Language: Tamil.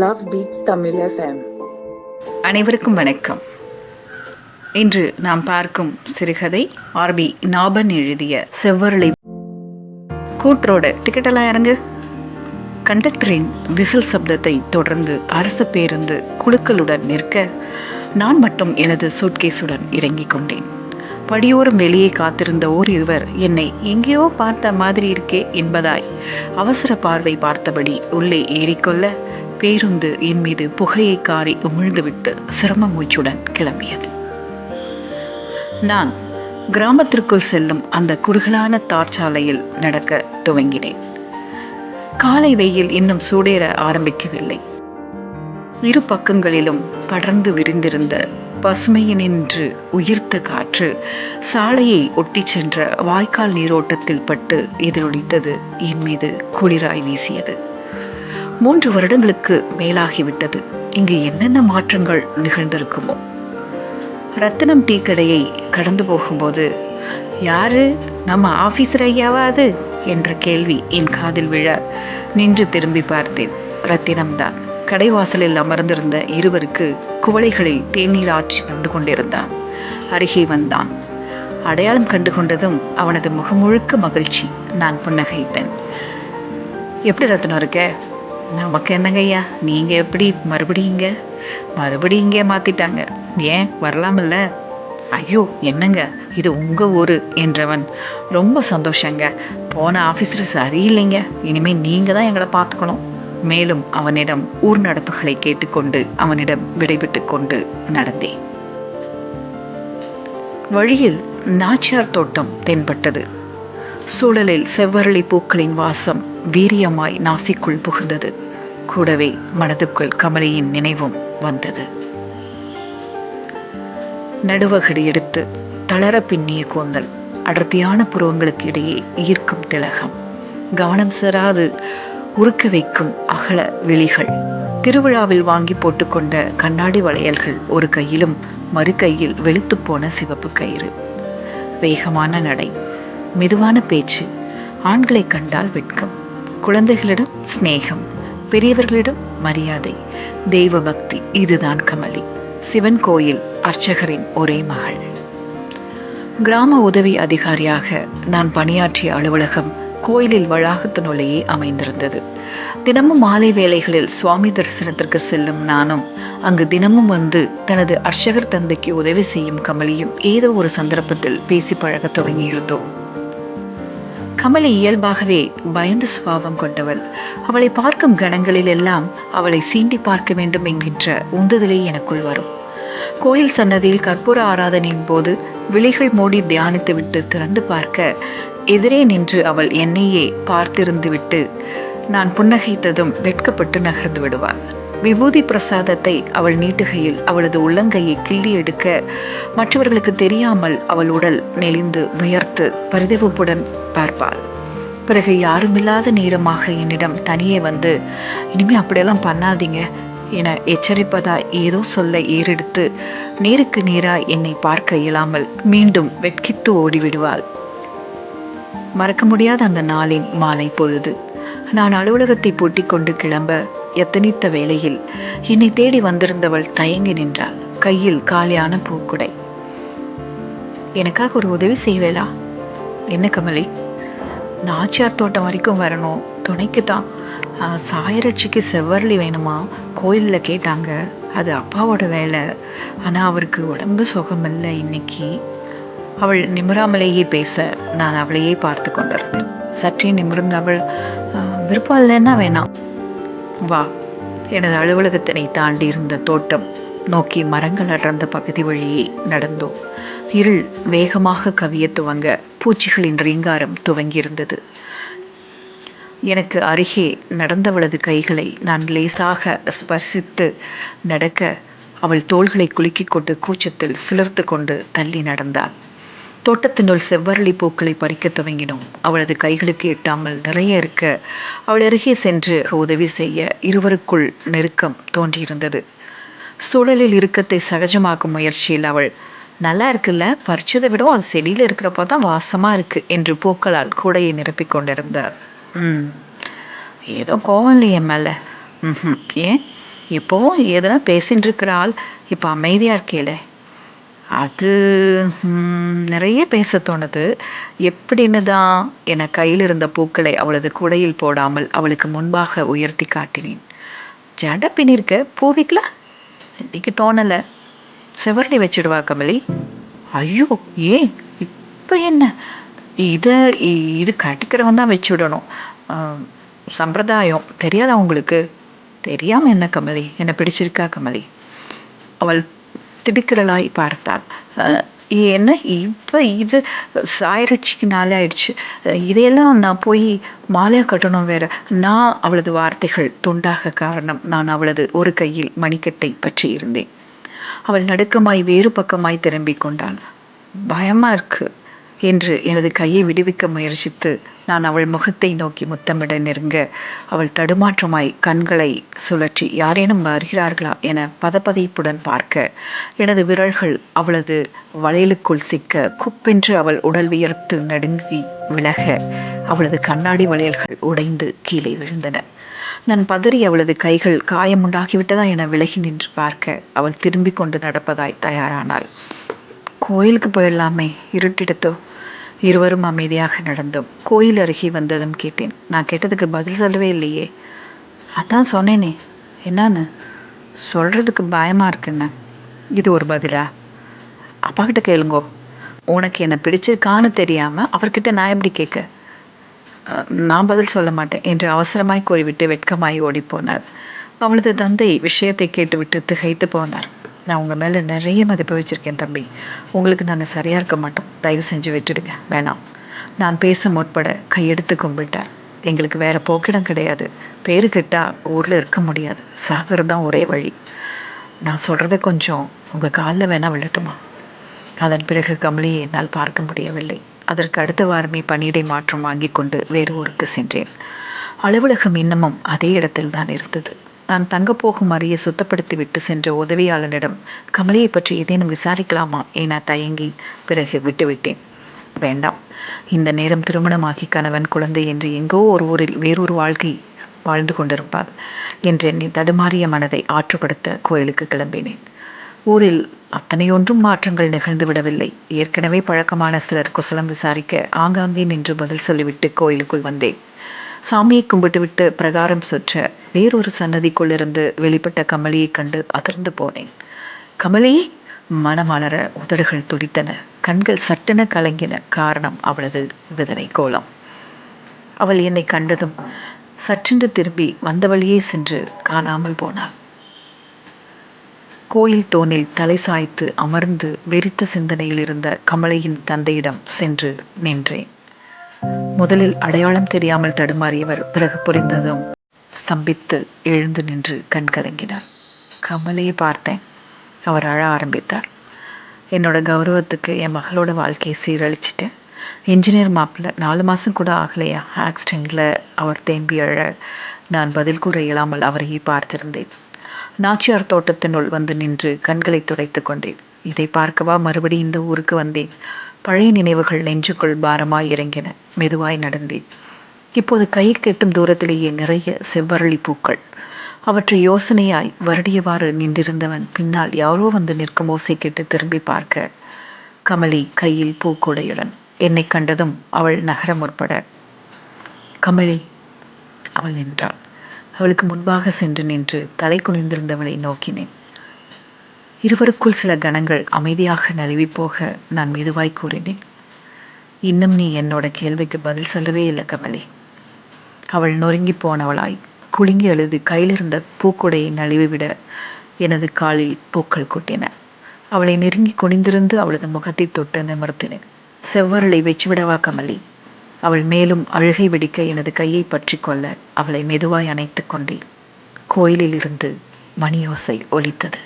Love Beats Tamil FM. அனைவருக்கும் வணக்கம். இன்று நாம் பார்க்கும் சிறுகதை ஆர்பி நாபன் எழுதிய செவ்வரளி. கூற்றோட டிக்கெட்டெல்லாம் இறங்கு. கண்டக்டரின் விசில் சப்தத்தை தொடர்ந்து அரசு பேருந்து குழுக்களுடன் நிற்க நான் மட்டும் எனது சூட்கேஸுடன் இறங்கிக் கொண்டேன். படியோரம் வெளியே காத்திருந்த ஓரிருவர் என்னை எங்கேயோ பார்த்த மாதிரி இருக்கே என்பதாய் அவசர பார்வை பார்த்தபடி உள்ளே ஏறிக்கொள்ள பேருந்து என் மீது புகையை காரி உமிழ்ந்துவிட்டு சிரம மூச்சுடன் கிளம்பியது. நான் கிராமத்திற்குள் செல்லும் அந்த குறுகலான தார்ச்சாலையில் நடக்க துவங்கினேன். காலை வெயில் இன்னும் சூடேற ஆரம்பிக்கவில்லை. இரு பக்கங்களிலும் படர்ந்து விரிந்திருந்த பசுமையினின்று உயிர்த்த காற்று சாலையை ஒட்டி சென்ற வாய்க்கால் நீரோட்டத்தில் பட்டு எதிரொலித்தது. என் மீது குளிராய் வீசியது. 3 வருடங்களுக்கு மேலாகிவிட்டது. இங்கு என்னென்ன மாற்றங்கள் நிகழ்ந்திருக்குமோ. ரத்தினம் டீ கடையை கடந்து போகும்போது, யாரு, நம்ம ஆபீசர் ஐயாவா அது என்ற கேள்வி என் காதில் விழ நின்று திரும்பி பார்த்தேன். ரத்தினம்தான். கடைவாசலில் அமர்ந்திருந்த இருவருக்கு குவளைகளில் தேநீர் ஆற்றி தந்து கொண்டிருந்தான். அருகே வந்தான். அடையாளம் கண்டு கொண்டதும் அவனது முகம் முழுக்க மகிழ்ச்சி. நான் புன்னகைத்தேன். எப்படி ரத்தினம் இருக்க? நமக்கு என்னங்க ஐயா, நீங்க எப்படி மறுபடியும் இங்கே மாத்திட்டாங்க, ஏன் வரலாமில்ல? ஐயோ என்னங்க, இது உங்க ஊரு என்றவன். ரொம்ப சந்தோஷங்க, போன ஆபீசர் சரியில்லைங்க, இனிமே நீங்க தான் எங்களை பார்த்துக்கணும். மேலும் அவனிடம் ஊர் நடப்புகளை கேட்டுக்கொண்டு அவனிடம் விடைபெற்று கொண்டு நடந்தேன். வழியில் நாச்சியார் தோட்டம் தென்பட்டது. சூழலில் செவ்வரளி பூக்களின் வாசம் வீரியமாய் நாசிக்குள் புகுந்தது. கூடவே மனதுக்குள் கமலியின் நினைவும் வந்தது. நடுவகடி எடுத்து தளர பின்னிய கூந்தல், அடர்த்தியான புருவங்களுக்கு இடையே ஈர்க்கும் திலகம், கவனம் செறாது உருக்க வைக்கும் அகல விழிகள், திருவிழாவில் வாங்கி போட்டுக்கொண்ட கண்ணாடி வளையல்கள் ஒரு கையிலும் மறு கையில் வெளுத்து போன சிவப்பு கயிறு, வேகமான நடை, மெதுவான பேச்சு, ஆண்களை கண்டால் வெட்கம், குழந்தைகளிடம் சிநேகம், பெரியவர்களிடம் மரியாதை, தெய்வ பக்தி. இதுதான் கமலி. சிவன் கோயில் அர்ச்சகரின் ஒரே மகள். கிராம உதவி அதிகாரியாக நான் பணியாற்றிய அலுவலகம் கோயிலில் வளாகத்தினுள்ளேயே அமைந்திருந்தது. தினமும் மாலை வேளைகளில் சுவாமி தரிசனத்திற்கு செல்லும் நானும் அங்கு தினமும் வந்து தனது அர்ச்சகர் தந்தைக்கு உதவி செய்யும் கமலியும் ஏதோ ஒரு சந்தர்ப்பத்தில் பேசி பழக துவங்கியிருந்தோம். கமலி இயல்பாகவே பயந்த சுபாவம் கொண்டவள். அவளை பார்க்கும் கணங்களில் எல்லாம் அவளை சீண்டி பார்க்க வேண்டும் என்கின்ற உந்துதலே எனக்குள் வரும். கோயில் சன்னதியில் கற்பூர ஆராதனையின் போது விழிகள் மூடி தியானித்து விட்டு திறந்து பார்க்க எதிரே நின்று அவள் என்னையே பார்த்திருந்து விட்டு நான் புன்னகைத்ததும் வெட்கப்பட்டு நகர்ந்து விடுவாள். விபூதி பிரசாதத்தை அவள் நீட்டுகையில் அவளது உள்ளங்கையை கிள்ளி எடுக்க மற்றவர்களுக்கு தெரியாமல் அவள் உடல் நெளிந்து உயர்த்து பரிதவிப்புடன் பார்ப்பாள். பிறகு யாருமில்லாத நேரமாக என்னிடம் தனியே வந்து, இனிமே அப்படியெல்லாம் பண்ணாதீங்க என எச்சரிப்பதாய் ஏதோ சொல்ல ஏறெடுத்து நேருக்கு நேராய் என்னை பார்க்க இயலாமல் மீண்டும் வெட்கித்து ஓடிவிடுவாள். மறக்க முடியாத அந்த நாளின் மாலை பொழுது நான் அலுவலகத்தை பூட்டிக் கொண்டு கிளம்ப எத்தனித்த வேளையில் என்னை தேடி வந்திருந்தவள் தயங்கி நின்றாள். கையில் காலியான பூக்குடை. எனக்காக ஒரு உதவி செய்வேளா? என்ன கமலி? நாச்சியார் தோட்டம் வரைக்கும் வரணும், துணைக்கு தான். சாயரட்சிக்கு செவ்வரளி வேணுமா, கோயிலில் கேட்டாங்க. அது அப்பாவோட வேலை, ஆனால் அவருக்கு உடம்பு சுகமில்லை இன்னைக்கு. அவள் நிமிராமலேயே பேச நான் அவளையே பார்த்து கொண்டிருந்தேன். சற்றே நிமிர்ந்து அவள், விருப்பம் இல்லைன்னா வேணாம், வா. எனது அலுவலகத்தினை தாண்டி இருந்த தோட்டம் நோக்கி மரங்கள் அடர்ந்த பகுதி வழியே நடந்தோம். இருள் வேகமாக கவிய துவங்க பூச்சிகளின் ரீங்காரம் துவங்கியிருந்தது. எனக்கு அருகே நடந்தவளது கைகளை நான் லேசாக ஸ்பர்சித்து நடக்க அவள் தோள்களை குலுக்கிக் கொண்டு கூச்சத்தில் சிலர்த்து கொண்டு தள்ளி நடந்தாள். தோட்டத்தினுள் செவ்வரளி பூக்களை பறிக்க துவங்கினோம். அவளது கைகளுக்கு எட்டாமல் நிறைய இருக்க அவள் அருகே சென்று உதவி செய்ய இருவருக்குள் நெருக்கம் தோன்றியிருந்தது. சூழலில் இறுக்கத்தை சகஜமாக்கும் முயற்சியில் அவள், நல்லா இருக்குல்ல, பறிச்சதை விட அது செடியில் இருக்கிறப்போ தான் வாசமாக இருக்கு என்று பூக்களால் கூடையை நிரப்பிக் கொண்டிருந்தார். ஏதோ கோவம் இல்லையே மேலே. ஏன்? இப்போவும் எதனா பேசின்னு இருக்கிறாள், இப்போ அமைதியாக இருக்கேல. அது நிறைய பேச தோணுது. எப்படின்னு தான் என கையில் இருந்த பூக்களை அவளது குடையில் போடாமல் அவளுக்கு முன்பாக உயர்த்தி காட்டினேன். ஜட பின்னிருக்க, பூ வைக்கலாம் இன்னைக்கு தோணலை. செவர்லி வச்சிடுவா கமலி. ஐயோ, ஏன் இப்போ என்ன? இதை இது கட்டிக்கிறவன் தான் வச்சு விடணும். சம்பிரதாயம் தெரியாதா உங்களுக்கு? தெரியாமல் என்ன கமலி? என்னை பிடிச்சிருக்கா கமலி? அவள் திடுக்கிடலாய் பார்த்தாள். என்ன இப்போ இது சாயரட்சிக்கு நாளே ஆயிடுச்சு, இதையெல்லாம் நான் போய் மாலையாக கட்டணும் வேற. நான் அவளது வார்த்தைகள் துண்டாக காரணம். நான் அவளது ஒரு கையில் மணிக்கட்டை பற்றி இருந்தேன். அவள் நடுக்கமாய் வேறு பக்கமாய் திரும்பிக் கொண்டாள். பயமா இருக்கு என்று எனது கையை விடுவிக்க முயற்சித்து நான் அவள் முகத்தை நோக்கி முத்தமிட நெருங்க, அவள் தடுமாற்றமாய் கண்களை சுழற்றி யாரேனும் வருகிறார்களா என பதப்பதைப்புடன் பார்க்க, எனது விரல்கள் அவளது வளையலுக்குள் சிக்க குப்பென்று அவள் உடல் வியர்த்து நடுங்கி விலக, அவளது கண்ணாடி வளையல்கள் உடைந்து கீழே விழுந்தன. நான் பதறி அவளது கைகள் காயமுண்டாகிவிட்டதா என விலகி நின்று பார்க்க, அவள் திரும்பி கொண்டு நடப்பதாய் தயாரானாள். கோயிலுக்கு போயிடலாமே, இருட்டிடுத்தோ. இருவரும் அமைதியாக நடந்தோம். கோயில் அருகே வந்ததும் கேட்டேன். நான் கேட்டதுக்கு பதில் சொல்லவே இல்லையே. அதான் சொன்னேனே. என்னான்னு? சொல்கிறதுக்கு பயமாக இருக்குன்னு. இது ஒரு பதிலா? அப்பா கிட்ட கேளுங்கோ. உனக்கு என்னை பிடிச்சிருக்கான்னு தெரியாமல் அவர்கிட்ட நான் எப்படி கேட்க? நான் பதில் சொல்ல மாட்டேன் என்று அவசரமாய் கூறிவிட்டு வெட்கமாய் ஓடிப்போனார். அவளது தந்தை விஷயத்தை கேட்டுவிட்டு திகைத்து போனார். நான் உங்கள் மேலே நிறைய மதிப்பு வச்சுருக்கேன் தம்பி. உங்களுக்கு நாங்கள் சரியாக இருக்க மாட்டோம். தயவு செஞ்சு விட்டுடுங்க, வேணாம். நான் பேச முற்பட கையெடுத்து கும்பிட்டார். எங்களுக்கு வேறு போக்கிடம் கிடையாது. பேரு கேட்டால் ஊரில் இருக்க முடியாது. சாகிறது தான் ஒரே வழி. நான் சொல்கிறத கொஞ்சம் உங்கள் காலில் வேணால் விழட்டுமா? அதன் பிறகு கமலியை என்னால் பார்க்க முடியவில்லை. அதற்கு அடுத்த வாரமே பணியிடை மாற்றம் வாங்கி கொண்டு வேறு ஊருக்கு சென்றேன். அலுவலகம் இன்னமும் அதே இடத்தில் தான் இருந்தது. நான் தங்கப்போகும் அறையை சுத்தப்படுத்தி விட்டு சென்ற உதவியாளனிடம் கமலியை பற்றி ஏதேனும் விசாரிக்கலாமா என தயங்கி பிறகு விட்டுவிட்டேன். வேண்டாம், இந்த நேரம் திருமணமாகி கணவன் குழந்தை என்று எங்கோ ஒரு ஊரில் வேறொரு வாழ்க்கை வாழ்ந்து கொண்டிருப்பாள் என்று என்னை தடுமாறிய மனதை ஆற்றுப்படுத்த கோயிலுக்கு கிளம்பினேன். ஊரில் அத்தனையொன்றும் மாற்றங்கள் நிகழ்ந்து விடவில்லை. ஏற்கனவே பழக்கமான சிலர் குசலம் விசாரிக்க ஆங்காங்கே நின்று பதில் சொல்லிவிட்டு கோயிலுக்குள் வந்தேன். சாமியை கும்பிட்டுவிட்டு பிரகாரம் சுற்ற வேறொரு சன்னதிக்குள்ளிருந்து வெளிப்பட்ட கமலியை கண்டு அதிர்ந்து போனேன். கமலி! மனமலர உதடுகள் துடித்தன, கண்கள் சட்டென கலங்கின. காரணம் அவளது விதவை கோலம். அவள் என்னை கண்டதும் சற்றென்று திரும்பி வந்த வழியே சென்று காணாமல் போனாள். கோயில் தோனில் தலை சாய்த்து அமர்ந்து வெறித்த சிந்தனையில் இருந்த கமலையின் தந்தையிடம் சென்று நின்றேன். முதலில் அடையாளம் தெரியாமல் தடுமாறியவர் பிறகு புரிந்ததும் ஸ்தம்பித்து எழுந்து நின்று கண் கலங்கினார். கமலையை பார்த்தேன். அவர் அழ ஆரம்பித்தார். என்னோட கௌரவத்துக்கு என் மகளோட வாழ்க்கையை சீரழிச்சிட்டேன். இன்ஜினியர் மாப்பிள்ள 4 மாதம் கூட ஆகலையா, ஆக்சிடெண்ட்டில் அவர் தேம்பி அழ நான் பதில் கூற இயலாமல் அவரையே பார்த்திருந்தேன். நாச்சியார் தோட்டத்தினுள் வந்து நின்று கண்களை துடைத்து கொண்டேன். இதை பார்க்கவா மறுபடி இந்த ஊருக்கு வந்தேன்? பழைய நினைவுகள் நெஞ்சுக்குள் பாரமாய் இறங்கின. மெதுவாய் நடந்தேன். இப்போது கை கெட்டும் தூரத்திலேயே நிறைய செவ்வரளி பூக்கள். அவற்றை யோசனையாய் வருடியவாறு நின்றிருந்தவன் பின்னால் யாரோ வந்து நிற்கும் ஓசை கேட்டு திரும்பி பார்க்க, கமலி கையில் பூக்கூடையுடன் என்னை கண்டதும் அவள் நகர முற்பட, கமலி! அவள் நின்றாள். அவளுக்கு முன்பாக சென்று நின்று தலை குனிந்திருந்தவளை நோக்கினேன். இருவருக்குள் சில கணங்கள் அமைதியாக நழுவி போக நான் மெதுவாய் கூறினேன், இன்னும் நீ என்னோட கேள்விக்கு பதில் சொல்லவே இல்லை கமலி. அவள் நொறுங்கி போனவளாய் குலுங்கி அழுது கையிலிருந்த பூக்குடையை நழுவிவிட எனது காலில் பூக்கள் கொட்டின. அவளை நெருங்கி குனிந்திருந்து அவளது முகத்தை தொட்டு நிமிர்த்தினேன். செவ்வரளை வச்சுவிடவா கமலி? அவள் மேலும் அழுகை வெடிக்க எனது கையை பற்றி கொள்ள அவளை மெதுவாய் அணைத்து கொண்டேன். கோயிலில் இருந்து மணியோசை ஒலித்தது.